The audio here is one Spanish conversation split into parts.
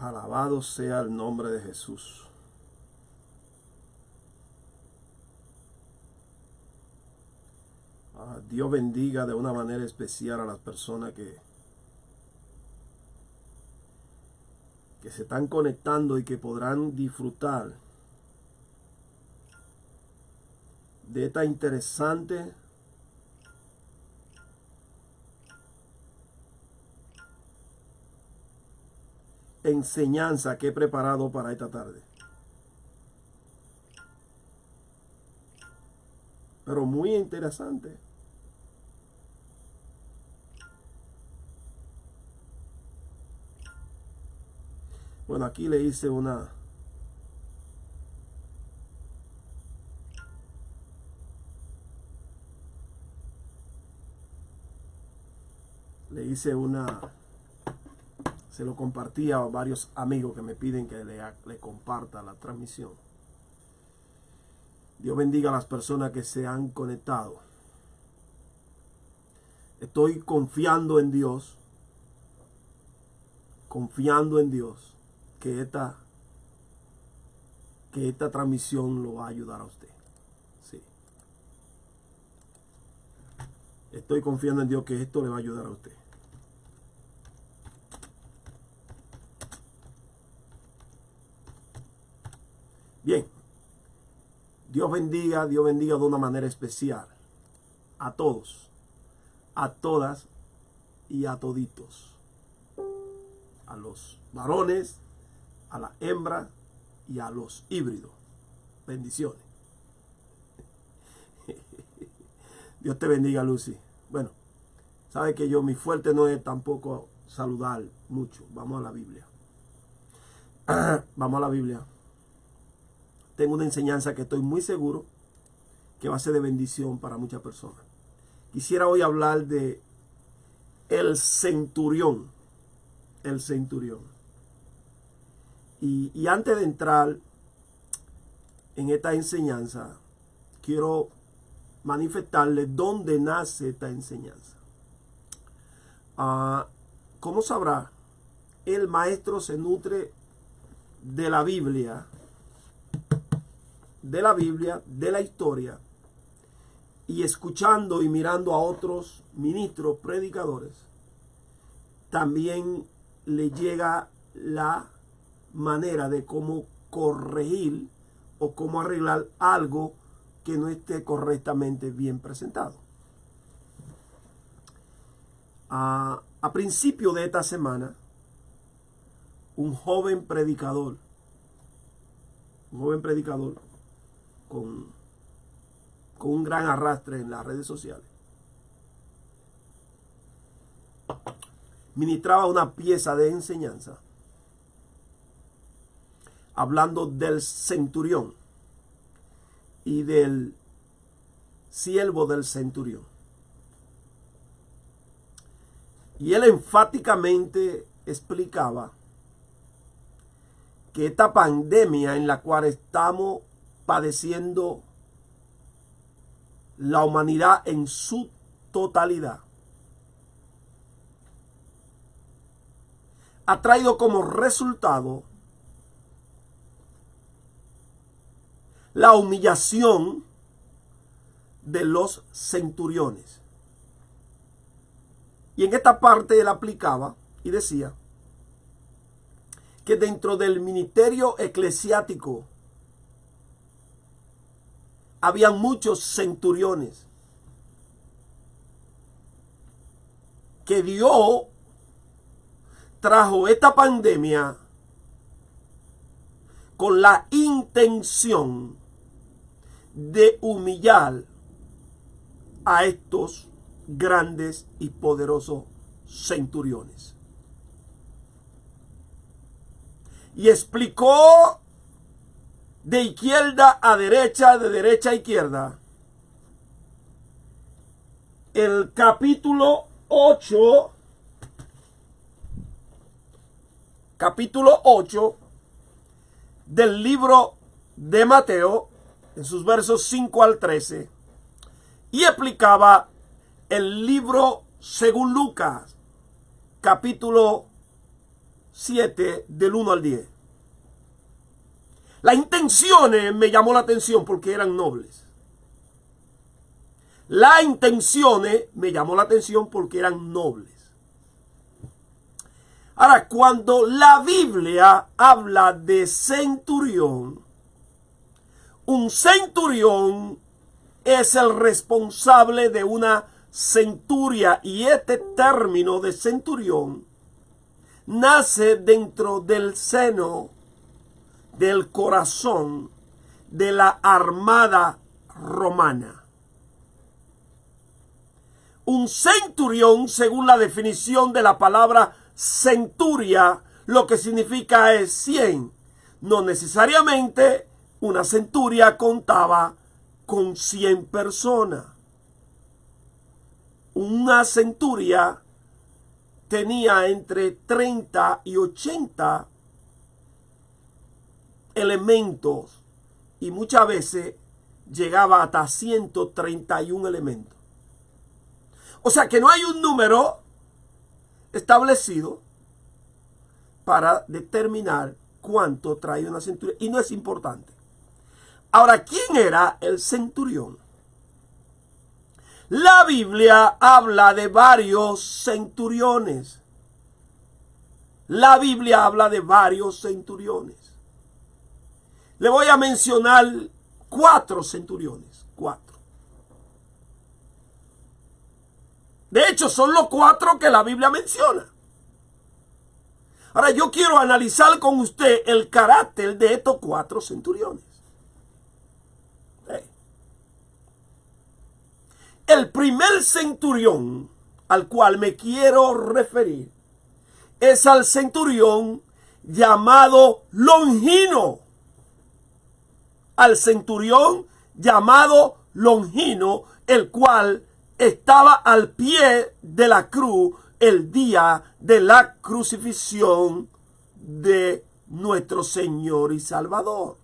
Alabado sea el nombre de Jesús. Dios bendiga de una manera especial a las personas que se están conectando y que podrán disfrutar de esta interesante enseñanza que he preparado para esta tarde. Pero muy interesante. Bueno, aquí le hice una se lo compartí a varios amigos que me piden que le comparta la transmisión. Dios bendiga a las personas que se han conectado. Estoy confiando en Dios que esta transmisión lo va a ayudar a usted. Sí. Estoy confiando en Dios que esto le va a ayudar a usted. Bien. Dios bendiga de una manera especial a todos, a todas y a toditos. A los varones, a la hembra y a los híbridos. Bendiciones. Dios te bendiga, Lucy. Bueno, sabe que mi fuerte no es tampoco saludar mucho. Vamos a la Biblia. Vamos a la Biblia. Tengo una enseñanza que estoy muy seguro que va a ser de bendición para muchas personas. Quisiera hoy hablar de el centurión. El centurión. Y antes de entrar en esta enseñanza, quiero manifestarle dónde nace esta enseñanza. Como sabrá, el maestro se nutre de la Biblia, de la historia, y escuchando y mirando a otros ministros, predicadores, también le llega la manera de cómo corregir o cómo arreglar algo que no esté correctamente bien presentado. A principio de esta semana, un joven predicador con un gran arrastre en las redes sociales, ministraba una pieza de enseñanza hablando del centurión y del siervo del centurión. Y él enfáticamente explicaba que esta pandemia en la cual estamos padeciendo la humanidad en su totalidad ha traído como resultado la humillación de los centuriones. Y en esta parte él aplicaba y decía que dentro del ministerio eclesiástico había muchos centuriones que Dios trajo esta pandemia con la intención de humillar a estos grandes y poderosos centuriones. Y explicó de izquierda a derecha, de derecha a izquierda, el capítulo 8 del libro de Mateo, en sus versos 5 al 13, y explicaba el libro según Lucas, capítulo 7, del 1 al 10. Las intenciones me llamó la atención porque eran nobles. Las intenciones me llamó la atención porque eran nobles. Ahora, cuando la Biblia habla de centurión, un centurión es el responsable de una centuria, y este término de centurión nace dentro del seno, del corazón de la armada romana. Un centurión, según la definición de la palabra centuria, lo que significa es 100. No necesariamente una centuria contaba con 100 personas. Una centuria tenía entre 30 y 80 elementos y muchas veces llegaba hasta 131 elementos. O sea que no hay un número establecido para determinar cuánto trae una centuria, y no es importante. Ahora, ¿quién era el centurión? La Biblia habla de varios centuriones. La Biblia habla de varios centuriones. Le voy a mencionar 4 centuriones. 4. De hecho, son los 4 que la Biblia menciona. Ahora, yo quiero analizar con usted el carácter de estos 4 centuriones. El primer centurión al cual me quiero referir es al centurión llamado Longino. Al centurión llamado Longino, el cual estaba al pie de la cruz el día de la crucifixión de nuestro Señor y Salvador.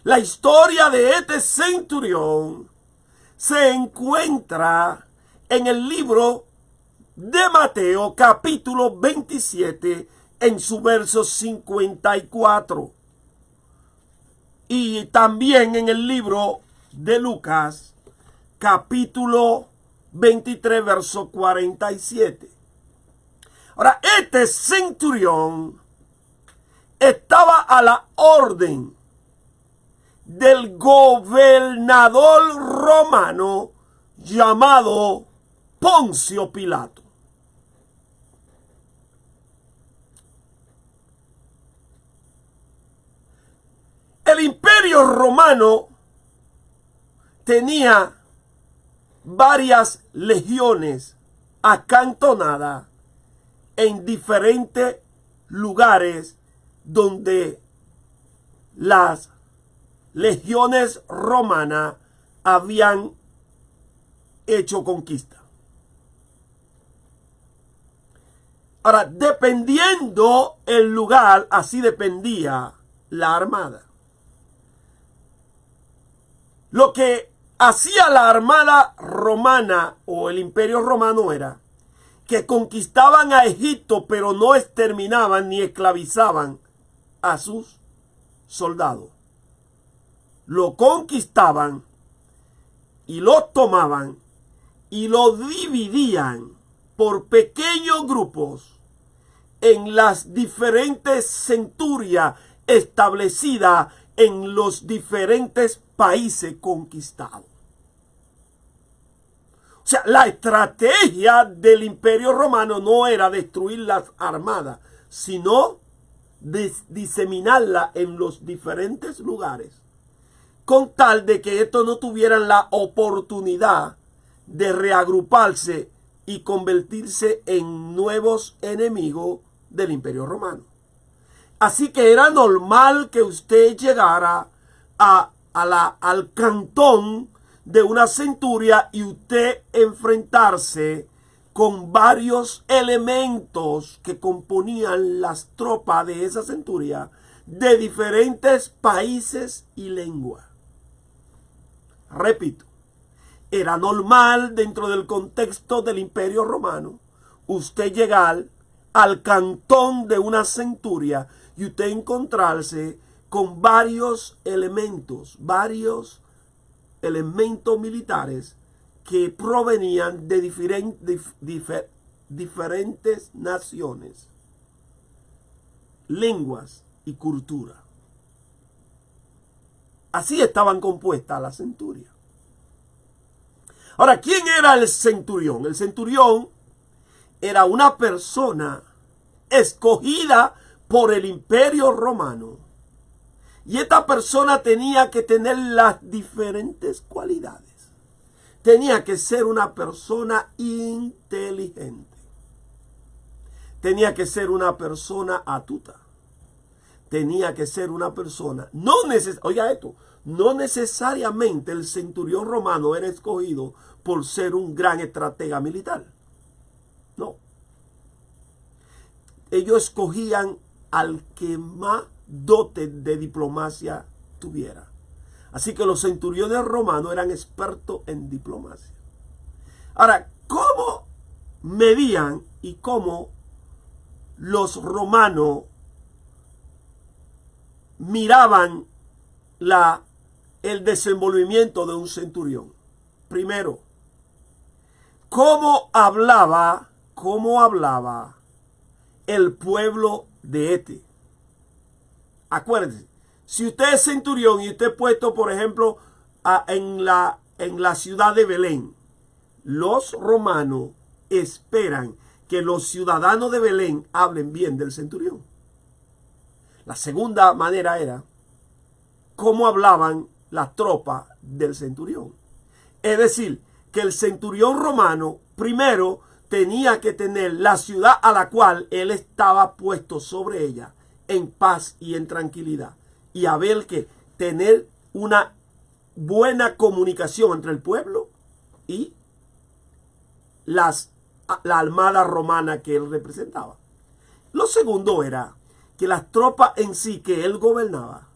La historia de este centurión se encuentra en el libro de Mateo, capítulo 27, en su verso 54. Y también en el libro de Lucas, capítulo 23, verso 47. Ahora, este centurión estaba a la orden del gobernador romano llamado Poncio Pilato. El imperio romano tenía varias legiones acantonadas en diferentes lugares donde las legiones romanas habían hecho conquista. Ahora, dependiendo el lugar, así dependía la armada. Lo que hacía la armada romana o el imperio romano era que conquistaban a Egipto, pero no exterminaban ni esclavizaban a sus soldados. Lo conquistaban y lo tomaban y lo dividían por pequeños grupos en las diferentes centurias establecidas en los diferentes países conquistados. O sea, la estrategia del imperio romano no era destruir las armadas, sino diseminarlas en los diferentes lugares, con tal de que estos no tuvieran la oportunidad de reagruparse y convertirse en nuevos enemigos del imperio romano. Así que era normal que usted llegara al cantón de una centuria y usted enfrentarse con varios elementos que componían las tropas de esa centuria de diferentes países y lenguas. Repito, era normal dentro del contexto del imperio romano usted llegar al cantón de una centuria y usted encontrarse con varios elementos militares que provenían de diferentes naciones, lenguas y cultura. Así estaban compuestas las centurias. Ahora, ¿quién era el centurión? El centurión era una persona escogida por el Imperio Romano. Y esta persona tenía que tener las diferentes cualidades. Tenía que ser una persona inteligente. Tenía que ser una persona astuta. Tenía que ser una persona, oiga esto, no necesariamente el centurión romano era escogido por ser un gran estratega militar. No. Ellos escogían al que más dote de diplomacia tuviera. Así que los centuriones romanos eran expertos en diplomacia. Ahora, ¿cómo medían y cómo los romanos miraban el desenvolvimiento de un centurión? Primero, ¿cómo hablaba el pueblo de Este? Acuérdense, si usted es centurión y usted es puesto, por ejemplo, en la ciudad de Belén, los romanos esperan que los ciudadanos de Belén hablen bien del centurión. La segunda manera era cómo hablaban las tropas del centurión. Es decir, que el centurión romano primero tenía que tener la ciudad a la cual él estaba puesto sobre ella en paz y en tranquilidad. Y haber que tener una buena comunicación entre el pueblo y la armada romana que él representaba. Lo segundo era que las tropas en sí que él gobernaba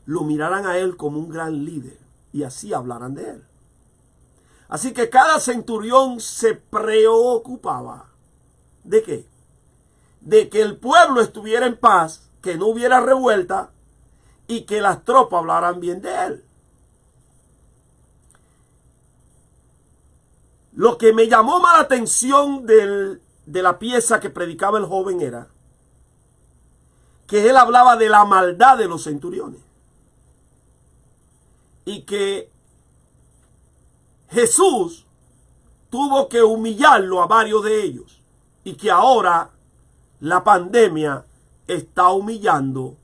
lo miraran a él como un gran líder y así hablaran de él. Así que cada centurión se preocupaba ¿de qué? De que el pueblo estuviera en paz, que no hubiera revuelta y que las tropas hablaran bien de él. Lo que me llamó más la atención de la pieza que predicaba el joven era que él hablaba de la maldad de los centuriones y que Jesús tuvo que humillarlo a varios de ellos y que ahora la pandemia está humillando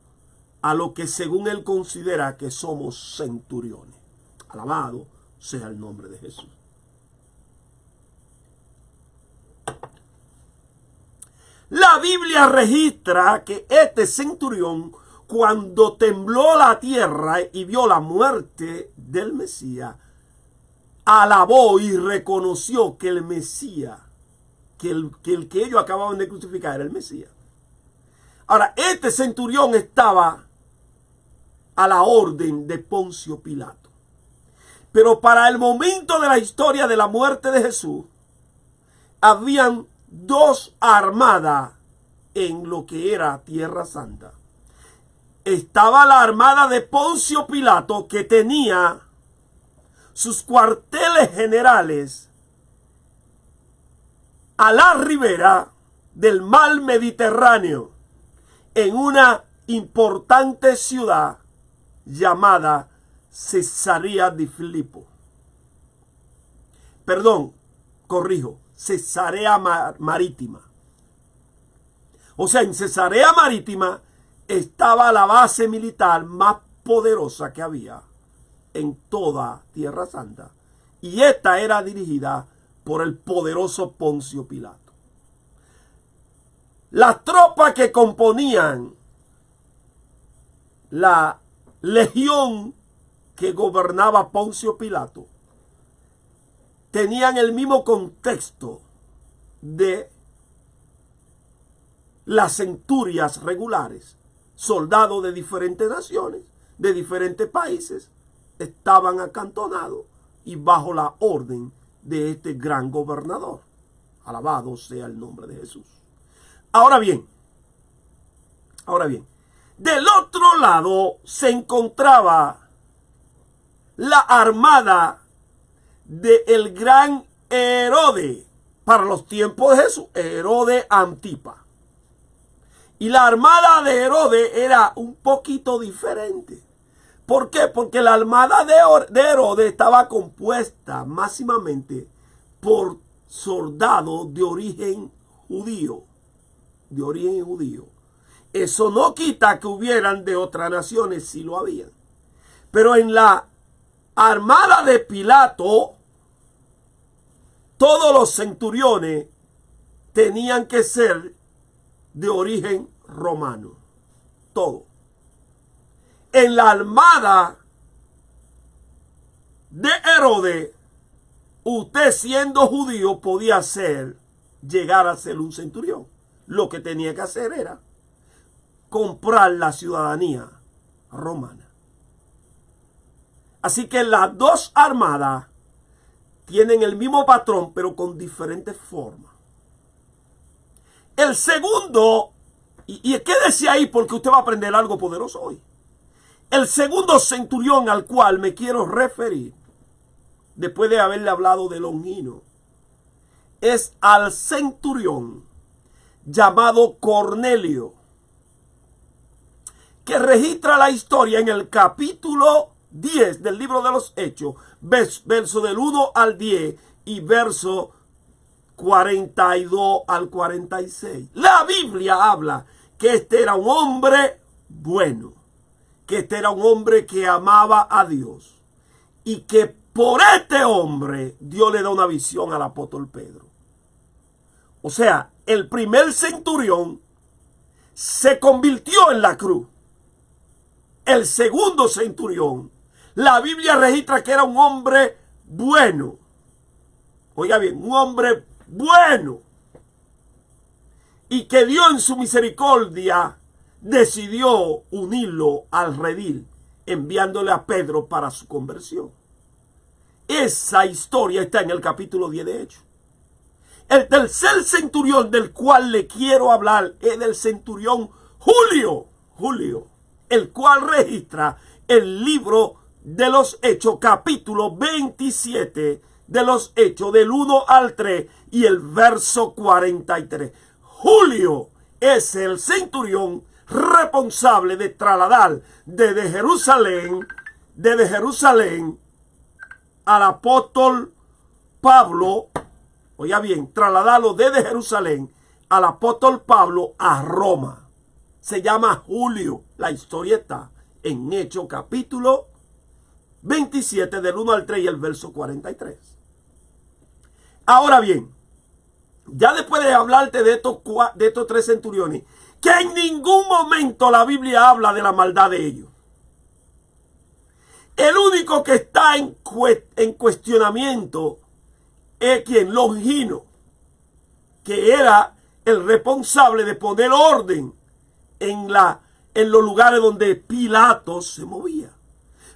a lo que según él considera que somos centuriones. Alabado sea el nombre de Jesús. La Biblia registra que este centurión, cuando tembló la tierra y vio la muerte del Mesías, alabó y reconoció que el Mesías, que el que ellos acababan de crucificar era el Mesías. Ahora, este centurión estaba a la orden de Poncio Pilato. Pero para el momento de la historia de la muerte de Jesús, habían dos armadas en lo que era Tierra Santa. Estaba la armada de Poncio Pilato, que tenía sus cuarteles generales a la ribera del mar Mediterráneo, en una importante ciudad llamada Cesarea de Filipo. Perdón, corrijo, Cesarea Marítima. O sea, en Cesarea Marítima estaba la base militar más poderosa que había en toda Tierra Santa. Y esta era dirigida por el poderoso Poncio Pilato. Las tropas que componían la legión que gobernaba Poncio Pilato tenían el mismo contexto de las centurias regulares. Soldados de diferentes naciones, de diferentes países, estaban acantonados y bajo la orden de este gran gobernador. Alabado sea el nombre de Jesús. Ahora bien, del otro lado se encontraba la armada del gran Herodes, para los tiempos de Jesús, Herodes Antipa. Y la armada de Herodes era un poquito diferente. ¿Por qué? Porque la armada de Herodes estaba compuesta máximamente por soldados de origen judío. Eso no quita que hubieran de otras naciones, si lo habían. Pero en la armada de Pilato, todos los centuriones tenían que ser de origen romano. Todo. En la armada de Herodes, usted siendo judío podía llegar a ser un centurión. Lo que tenía que hacer era comprar la ciudadanía romana. Así que las dos armadas tienen el mismo patrón, pero con diferentes formas. El segundo, y quédese ahí porque usted va a aprender algo poderoso hoy. El segundo centurión al cual me quiero referir, después de haberle hablado de Longino, es al centurión llamado Cornelio, que registra la historia en el capítulo 10 del libro de los Hechos, verso del 1 al 10 y verso 42 al 46. La Biblia habla que este era un hombre bueno, que este era un hombre que amaba a Dios y que por este hombre Dios le da una visión al apóstol Pedro. O sea, el primer centurión se convirtió en la cruz. El segundo centurión, la Biblia registra que era un hombre bueno. Oiga bien, un hombre bueno. Y que Dios en su misericordia decidió unirlo al redil, enviándole a Pedro para su conversión. Esa historia está en el capítulo 10 de Hechos. El tercer centurión del cual le quiero hablar es del centurión Julio, el cual registra el libro de los Hechos, capítulo 27 de los Hechos, del 1 al 3 y el verso 43. Julio es el centurión responsable de trasladar desde Jerusalén al apóstol Pablo. Oiga bien, trasladarlo desde Jerusalén al apóstol Pablo a Roma. Se llama Julio. La historia está en Hechos capítulo 27 del 1 al 3 y el verso 43. Ahora bien, ya después de hablarte de estos tres centuriones, que en ningún momento la Biblia habla de la maldad de ellos. El único que está en cuestionamiento es quien Longino, que era el responsable de poner orden en los lugares donde Pilato se movía.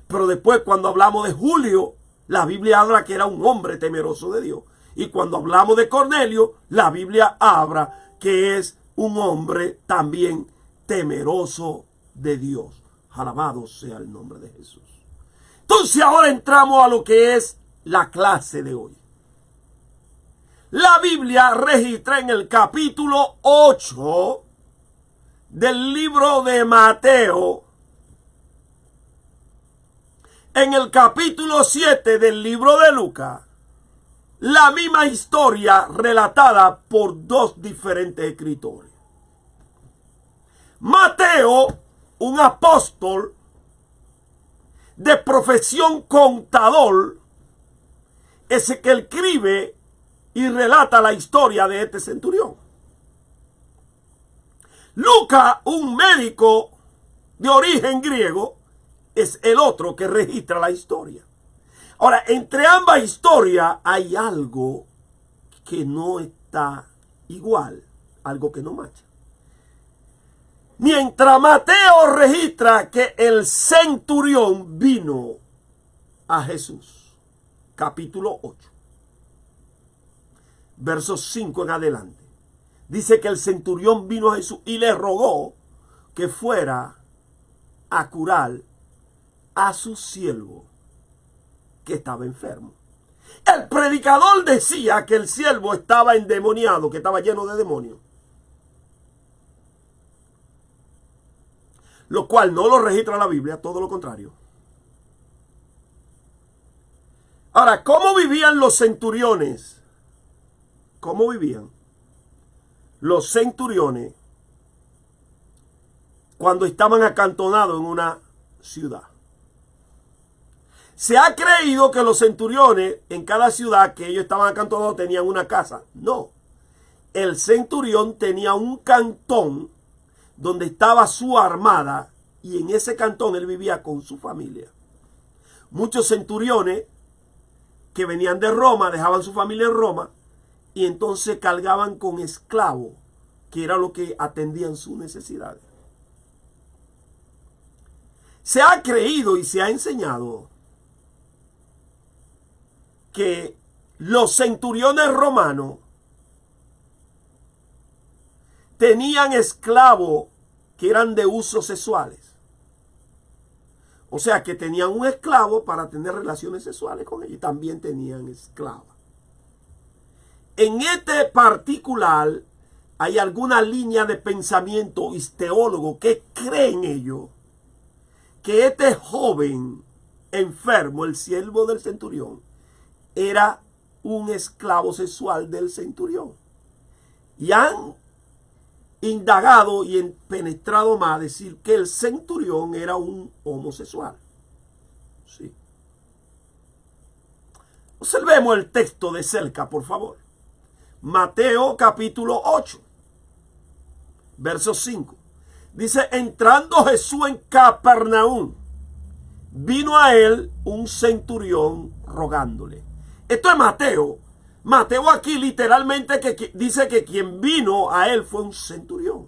Pero después, cuando hablamos de Julio, la Biblia habla que era un hombre temeroso de Dios. Y cuando hablamos de Cornelio, la Biblia habla que es un hombre también temeroso de Dios. Alabado sea el nombre de Jesús. Entonces ahora entramos a lo que es la clase de hoy. La Biblia registra en el capítulo 8 del libro de Mateo, en el capítulo 7 del libro de Lucas, la misma historia relatada por dos diferentes escritores. Mateo, un apóstol de profesión contador, es el que escribe y relata la historia de este centurión. Lucas, un médico de origen griego, es el otro que registra la historia. Ahora, entre ambas historias hay algo que no está igual, algo que no macha. Mientras Mateo registra que el centurión vino a Jesús, capítulo 8, versos 5 en adelante. dice que el centurión vino a Jesús y le rogó que fuera a curar a su siervo que estaba enfermo. El predicador decía que el siervo estaba endemoniado, que estaba lleno de demonios, lo cual no lo registra la Biblia, todo lo contrario. Ahora, ¿cómo vivían los centuriones? ¿Cómo vivían los centuriones cuando estaban acantonados en una ciudad? Se ha creído que los centuriones en cada ciudad que ellos estaban acantonados tenían una casa. No. El centurión tenía un cantón donde estaba su armada y en ese cantón él vivía con su familia. Muchos centuriones que venían de Roma dejaban su familia en Roma y entonces cargaban con esclavos, que era lo que atendían sus necesidades. Se ha creído y se ha enseñado que los centuriones romanos tenían esclavos que eran de usos sexuales. O sea, que tenían un esclavo para tener relaciones sexuales con ellos. Y también tenían esclavas. En este particular hay alguna línea de pensamiento y teólogos que creen ellos que este joven enfermo, el siervo del centurión, era un esclavo sexual del centurión. Y han indagado y penetrado más a decir que el centurión era un homosexual. Sí. Observemos el texto de cerca, por favor. Mateo capítulo 8, verso 5. Dice, entrando Jesús en Capernaum, vino a él un centurión rogándole. Esto es Mateo. Mateo aquí literalmente dice que quien vino a él fue un centurión.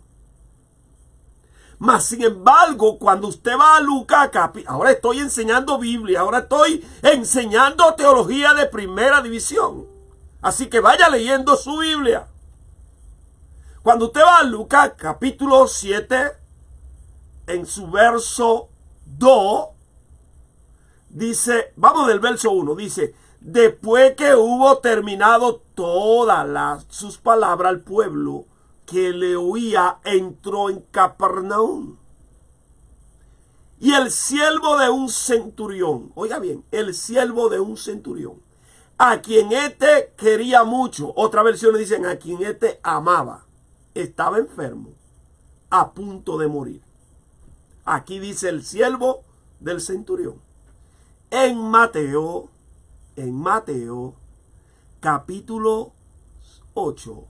Mas sin embargo, cuando usted va a Lucas, ahora estoy enseñando Biblia, ahora estoy enseñando teología de primera división. Así que vaya leyendo su Biblia. Cuando usted va a Lucas capítulo 7, en su verso 2, dice, vamos del verso 1, dice, después que hubo terminado todas sus palabras, al pueblo que le oía entró en Capernaum. Y el siervo de un centurión, oiga bien, el siervo de un centurión, a quien éste quería mucho, otras versiones dicen a quien éste amaba, estaba enfermo, a punto de morir. Aquí dice el siervo del centurión. En Mateo capítulo 8,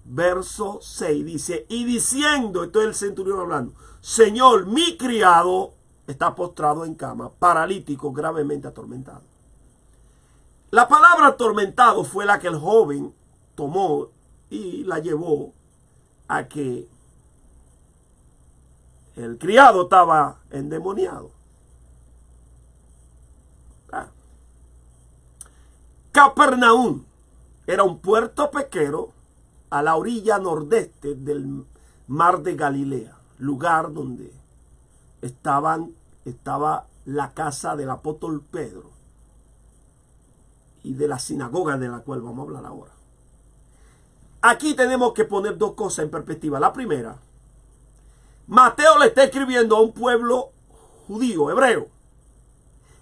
verso 6 dice, y diciendo, esto es el centurión hablando, Señor, mi criado está postrado en cama, paralítico, gravemente atormentado. La palabra atormentado fue la que el joven tomó y la llevó a que el criado estaba endemoniado. Capernaum era un puerto pesquero a la orilla nordeste del mar de Galilea, lugar donde estaba la casa del apóstol Pedro y de la sinagoga de la cual vamos a hablar ahora. Aquí tenemos que poner dos cosas en perspectiva. La primera, Mateo le está escribiendo a un pueblo judío, hebreo,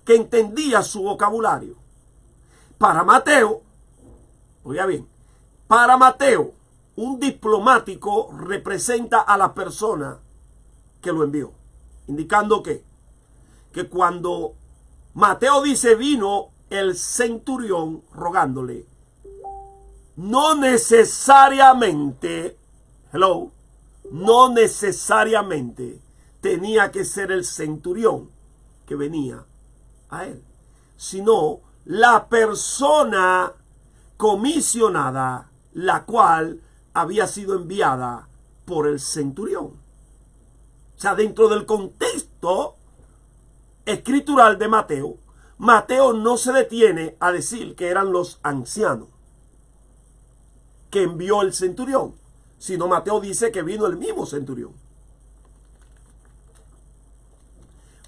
que entendía su vocabulario. Para Mateo, oiga bien, para Mateo, un diplomático representa a la persona que lo envió, indicando que cuando Mateo dice vino el centurión rogándole, no necesariamente tenía que ser el centurión que venía a él, sino la persona comisionada, la cual había sido enviada por el centurión. O sea, dentro del contexto escritural de Mateo, Mateo no se detiene a decir que eran los ancianos que envió el centurión, sino Mateo dice que vino el mismo centurión.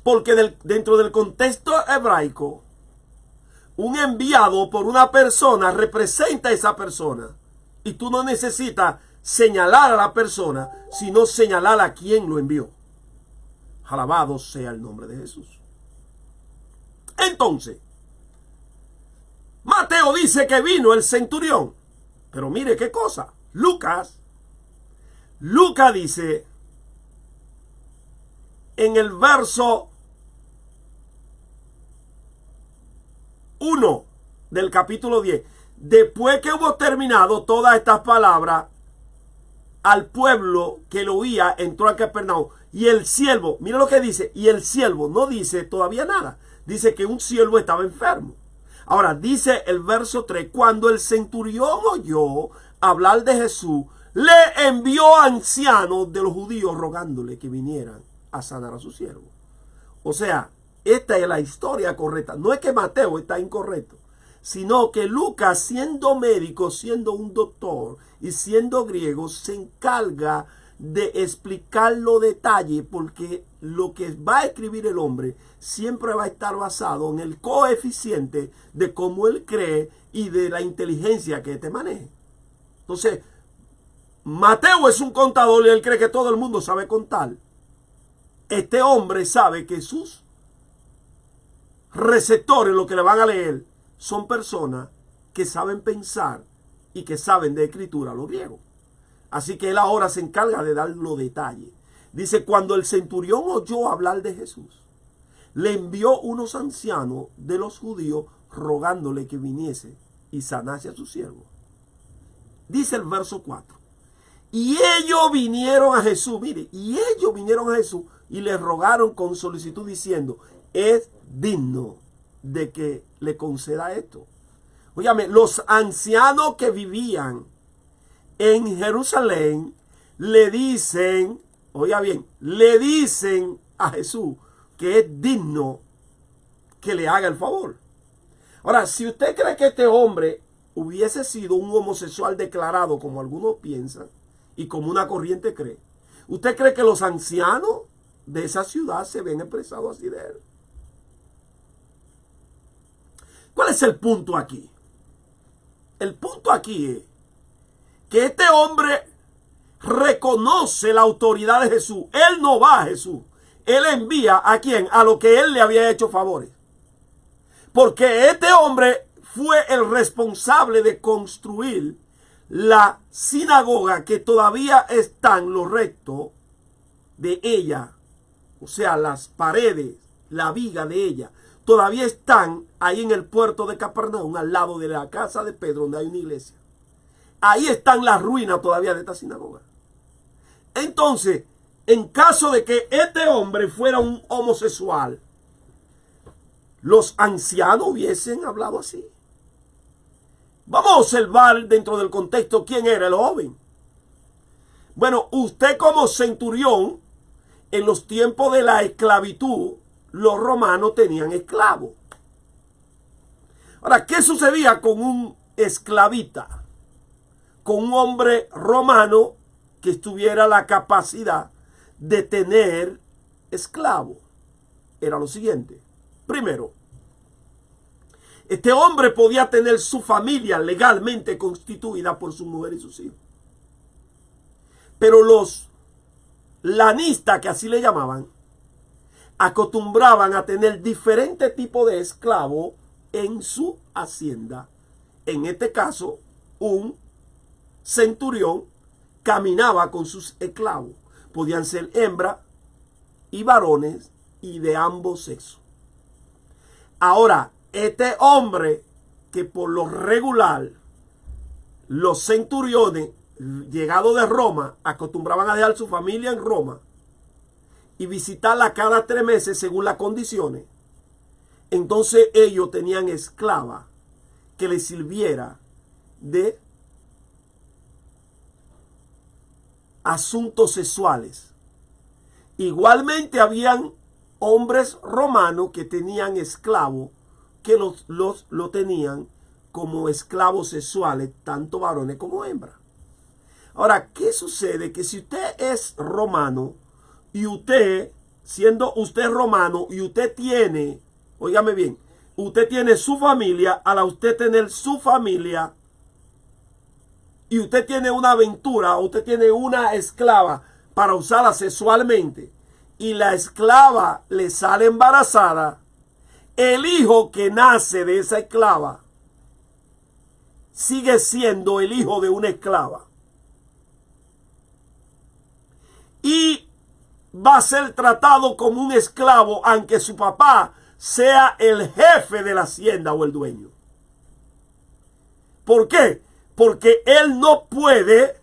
Porque dentro del contexto hebraico, un enviado por una persona representa a esa persona. Y tú no necesitas señalar a la persona, sino señalar a quien lo envió. Alabado sea el nombre de Jesús. Entonces, Mateo dice que vino el centurión. Pero mire qué cosa. Lucas dice en el verso 1 del capítulo 10. Después que hubo terminado todas estas palabras, al pueblo que lo oía entró a Capernaum. Y el siervo, mira lo que dice, y el siervo no dice todavía nada. Dice que un siervo estaba enfermo. Ahora dice el verso 3, cuando el centurión oyó hablar de Jesús, le envió a ancianos de los judíos rogándole que vinieran a sanar a su siervo. O sea, esta es la historia correcta. No es que Mateo está incorrecto, sino que Lucas, siendo médico, siendo un doctor y siendo griego, se encarga de explicar los detalles, porque lo que va a escribir el hombre siempre va a estar basado en el coeficiente de cómo él cree y de la inteligencia que te maneje. Entonces, Mateo es un contador y él cree que todo el mundo sabe contar. Este hombre sabe que sus receptores, lo que le van a leer, son personas que saben pensar y que saben de escritura lo griego. Así que él ahora se encarga de dar los detalles. Dice, cuando el centurión oyó hablar de Jesús, le envió unos ancianos de los judíos rogándole que viniese y sanase a su siervo. Dice el verso 4. Y ellos vinieron a Jesús, mire, y ellos vinieron a Jesús y le rogaron con solicitud diciendo, es digno de que le conceda esto. Óigame, los ancianos que vivían en Jerusalén le dicen, oiga bien, le dicen a Jesús que es digno que le haga el favor. Ahora, si usted cree que este hombre hubiese sido un homosexual declarado, como algunos piensan y como una corriente cree, ¿usted cree que los ancianos de esa ciudad se ven expresados así de él? ¿Cuál es el punto aquí? El punto aquí es que este hombre reconoce la autoridad de Jesús. Él no va a Jesús. Él envía a quien, a lo que él le había hecho favores. Porque este hombre fue el responsable de construir la sinagoga que todavía están los restos de ella. O sea, las paredes, la viga de ella, todavía están ahí en el puerto de Capernaum, al lado de la casa de Pedro, donde hay una iglesia. Ahí están las ruinas todavía de esta sinagoga. Entonces, en caso de que este hombre fuera un homosexual, los ancianos hubiesen hablado así. Vamos a observar dentro del contexto quién era el joven. Bueno, usted como centurión, en los tiempos de la esclavitud, los romanos tenían esclavos. Ahora, ¿qué sucedía con un esclavita? Con un hombre romano que tuviera la capacidad de tener esclavo. Era lo siguiente. Primero, este hombre podía tener su familia legalmente constituida por su mujer y sus hijos. Pero los lanistas, que así le llamaban, acostumbraban a tener diferentes tipos de esclavos en su hacienda. En este caso, un centurión caminaba con sus esclavos. Podían ser hembras y varones y de ambos sexos. Ahora, este hombre que por lo regular los centuriones llegados de Roma acostumbraban a dejar su familia en Roma y visitarla cada 3 meses según las condiciones, entonces ellos tenían esclava que les sirviera de asuntos sexuales. Igualmente habían hombres romanos que tenían esclavos que lo tenían como esclavos sexuales, tanto varones como hembras. Ahora, ¿qué sucede? Que si usted es romano y usted, siendo usted romano y usted tiene, óigame bien, usted tiene su familia, al usted tener su familia y usted tiene una aventura, usted tiene una esclava para usarla sexualmente y la esclava le sale embarazada, el hijo que nace de esa esclava sigue siendo el hijo de una esclava. Y va a ser tratado como un esclavo, aunque su papá sea el jefe de la hacienda o el dueño. ¿Por qué? Porque él no puede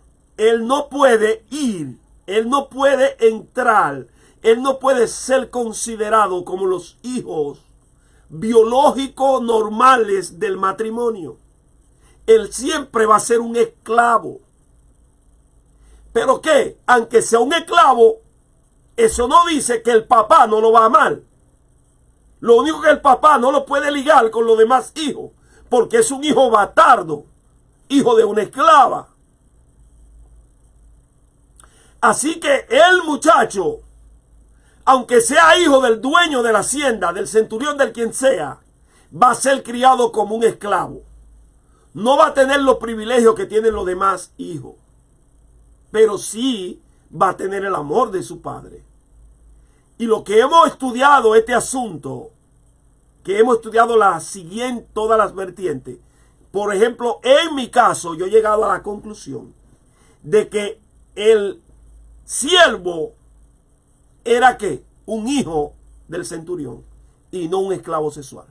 ir, él no puede entrar, él no puede ser considerado como los hijos biológicos normales del matrimonio. Él siempre va a ser un esclavo. ¿Pero qué? Aunque sea un esclavo, eso no dice que el papá no lo va a amar. Lo único que el papá no lo puede ligar con los demás hijos, porque es un hijo bastardo, hijo de una esclava. Así que el muchacho, aunque sea hijo del dueño de la hacienda, del centurión, del quien sea, va a ser criado como un esclavo. No va a tener los privilegios que tienen los demás hijos, pero sí va a tener el amor de su padre. Y lo que hemos estudiado este asunto, que hemos estudiado todas las vertientes. Por ejemplo, en mi caso, yo he llegado a la conclusión de que el siervo era ¿qué? Un hijo del centurión y no un esclavo sexual.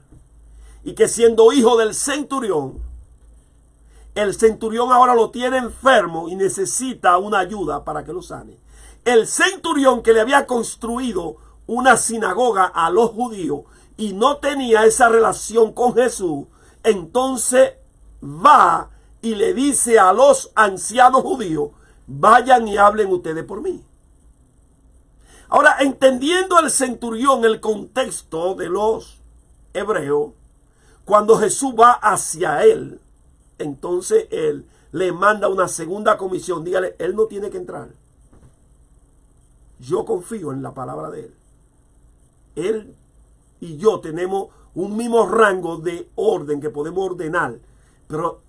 Y que siendo hijo del centurión, el centurión ahora lo tiene enfermo y necesita una ayuda para que lo sane. El centurión que le había construido una sinagoga a los judíos y no tenía esa relación con Jesús, entonces va y le dice a los ancianos judíos, vayan y hablen ustedes por mí. Ahora, entendiendo el centurión el contexto de los hebreos, cuando Jesús va hacia él, entonces él le manda una segunda comisión. Dígale, él no tiene que entrar. Yo confío en la palabra de él. Él y yo tenemos un mismo rango de orden que podemos ordenar, pero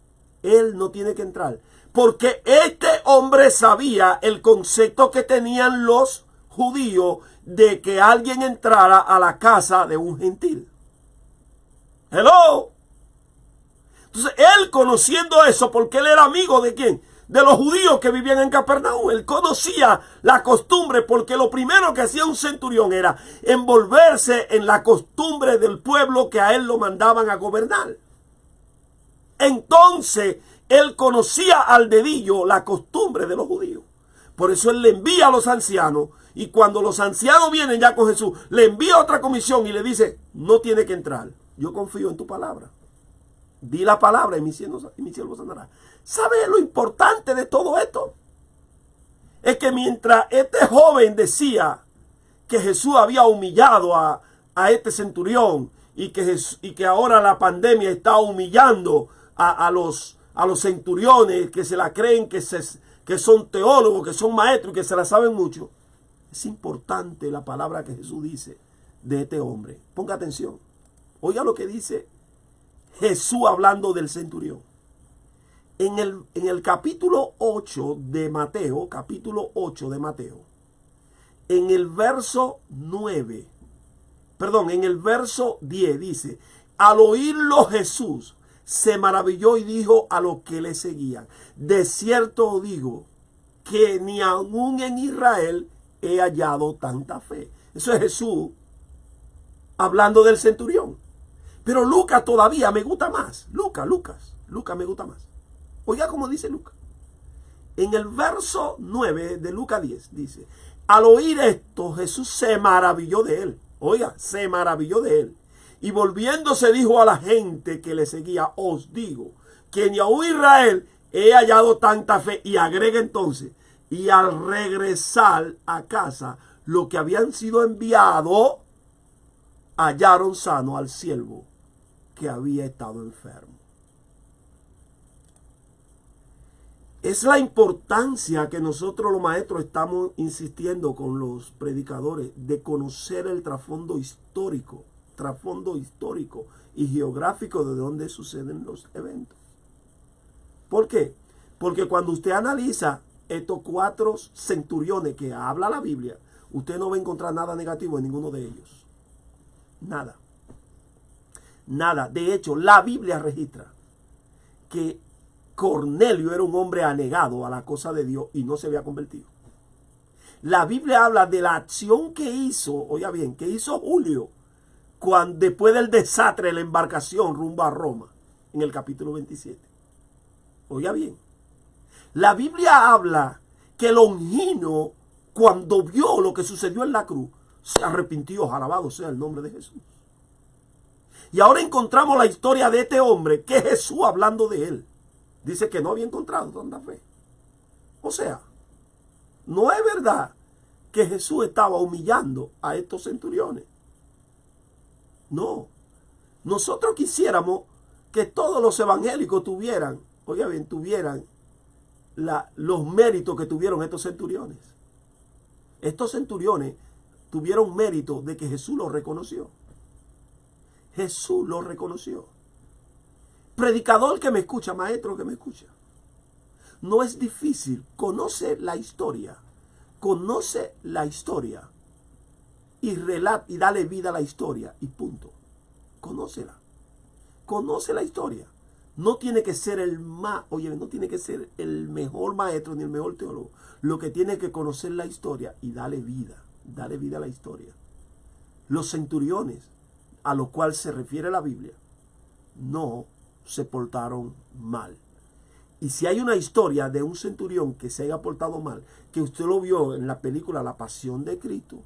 él no tiene que entrar. Porque este hombre sabía el concepto que tenían los judíos de que alguien entrara a la casa de un gentil. Hello. Entonces él, conociendo eso, porque él era amigo de ¿quién? De los judíos que vivían en Capernaum. Él conocía la costumbre, porque lo primero que hacía un centurión era envolverse en la costumbre del pueblo que a él lo mandaban a gobernar. Entonces él conocía al dedillo la costumbre de los judíos. Por eso él le envía a los ancianos, y cuando los ancianos vienen ya con Jesús, le envía otra comisión y le dice, no tiene que entrar. Yo confío en tu palabra. Di la palabra y mi siervo sanará. ¿Sabe lo importante de todo esto? Es que mientras este joven decía que Jesús había humillado a este centurión y que ahora la pandemia está humillando a los centuriones que se la creen, que son teólogos, que son maestros y que se la saben mucho, es importante la palabra que Jesús dice de este hombre. Ponga atención. Oiga lo que dice Jesús hablando del centurión. En el capítulo 8 de Mateo, en el verso 9, perdón, en el verso 10 dice, al oírlo Jesús se maravilló y dijo a los que le seguían, de cierto os digo que ni aún en Israel he hallado tanta fe. Eso es Jesús hablando del centurión. Pero Lucas todavía me gusta más. Lucas me gusta más. Oiga cómo dice Lucas. En el verso 9 de Lucas 10 dice, al oír esto Jesús se maravilló de él. Oiga, se maravilló de él. Y volviéndose dijo a la gente que le seguía, os digo que ni aún Israel he hallado tanta fe. Y agrega entonces, y al regresar a casa, los que habían sido enviados hallaron sano al siervo que había estado enfermo. Es la importancia que nosotros los maestros estamos insistiendo con los predicadores de conocer el trasfondo histórico y geográfico de donde suceden los eventos. ¿Por qué? Porque cuando usted analiza estos 4 centuriones que habla la Biblia, usted no va a encontrar nada negativo en ninguno de ellos. Nada. Nada. De hecho, la Biblia registra que Cornelio era un hombre anegado a la cosa de Dios y no se había convertido. La Biblia habla de la acción que hizo, oiga bien, que hizo Julio después del desastre de la embarcación rumbo a Roma, en el capítulo 27. Oiga bien, la Biblia habla que Longino, cuando vio lo que sucedió en la cruz, se arrepintió. Alabado sea el nombre de Jesús. Y ahora encontramos la historia de este hombre, que Jesús, hablando de él, dice que no había encontrado tanta fe. O sea, no es verdad que Jesús estaba humillando a estos centuriones. No. Nosotros quisiéramos que todos los evangélicos tuvieran, oiga bien, tuvieran los méritos que tuvieron estos centuriones. Estos centuriones tuvieron mérito de que Jesús los reconoció. Jesús los reconoció. Predicador que me escucha, maestro que me escucha. No es difícil. Conoce la historia. Conoce la historia. Y dale vida a la historia. Y punto. Conócela. Conoce la historia. No tiene que ser no tiene que ser el mejor maestro ni el mejor teólogo. Lo que tiene que conocer la historia y darle vida. Darle vida a la historia. Los centuriones a los cuales se refiere la Biblia no se portaron mal. Y si hay una historia de un centurión que se haya portado mal, que usted lo vio en la película La Pasión de Cristo,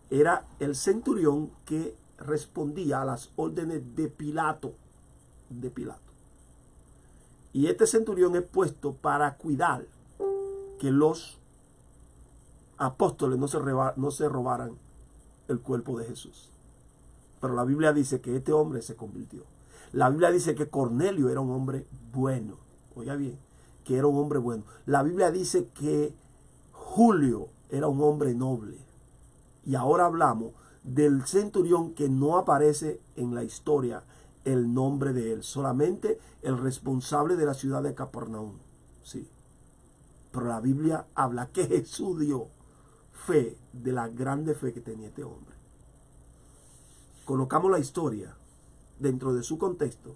era el centurión que respondía a las órdenes de Pilato. Y este centurión es puesto para cuidar que los apóstoles no se robaran el cuerpo de Jesús. Pero la Biblia dice que este hombre se convirtió. La Biblia dice que Cornelio era un hombre bueno. Oiga bien, que era un hombre bueno. La Biblia dice que Julio era un hombre noble. Y ahora hablamos del centurión que no aparece en la historia el nombre de él. Solamente el responsable de la ciudad de Capernaum. Sí. Pero la Biblia habla que Jesús dio fe de la grande fe que tenía este hombre. Colocamos la historia dentro de su contexto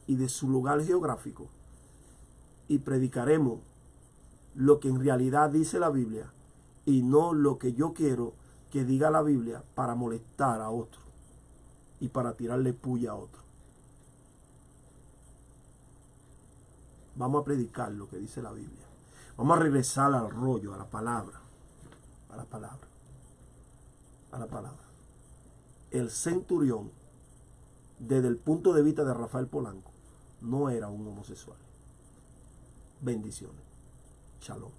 y de su lugar geográfico y predicaremos lo que en realidad dice la Biblia y no lo que yo quiero que diga la Biblia para molestar a otro y para tirarle puya a otro. Vamos a predicar lo que dice la Biblia. Vamos a regresar al rollo, a la palabra. A la palabra. A la palabra. El centurión, desde el punto de vista de Rafael Polanco, no era un homosexual. Bendiciones. Shalom.